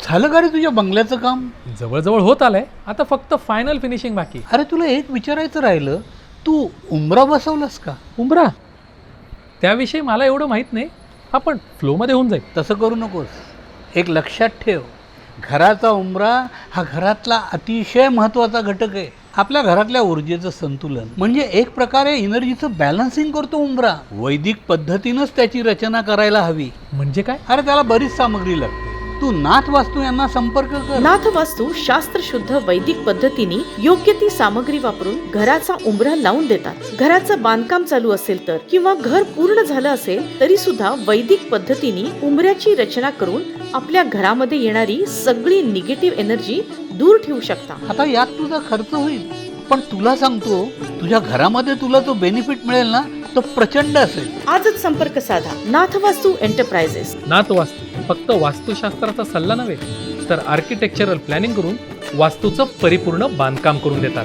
झालं का रे तुझ्या बंगल्याचं काम? जवळजवळ होत आलंय, आता फक्त फायनल फिनिशिंग बाकी. अरे तुला एक विचारायचं राहिलं, तू उंबरा बसवलास का? उंबरा त्याविषयी मला एवढं माहीत नाही, आपण फ्लोमध्ये होऊन जाईल. तसं करू नकोस. एक लक्षात ठेव, घराचा उंबरा हा घरातला अतिशय महत्त्वाचा घटक आहे. आपल्या घरातल्या ऊर्जेचं संतुलन म्हणजे एक प्रकारे एनर्जीचं बॅलन्सिंग करतो उंबरा. वैदिक पद्धतीनंच त्याची रचना करायला हवी. म्हणजे काय? अरे त्याला बरीच सामग्री लागते. तू नाथ वास्तू यांना संपर्क कर. नाथ वास्तू शास्त्रशुद्ध वैदिक पद्धतीने योग्य ती सामग्री वापरून घराचा उंबरा लावून देतात. घराचं बांधकाम चालू असेल तर किंवा घर पूर्ण झालं असेल तरी सुद्धा वैदिक पद्धतीने उंबऱ्याची रचना करून आपल्या घरामध्ये येणारी सगळी निगेटिव्ह एनर्जी दूर ठेवू शकता. आता यात तुझा खर्च होईल, पण तुला सांगतो, तुझ्या घरामध्ये तुला तो बेनिफिट मिळेल ना, तो प्रचंड असेल. आजच संपर्क साधा. नाथ वास्तू एंटरप्राइजेस. नाथ वास्तू फक्त वास्तुशास्त्राचा सल्ला नव्हे, तर आर्किटेक्चरल प्लॅनिंग करून वास्तूचं परिपूर्ण बांधकाम करून देतात.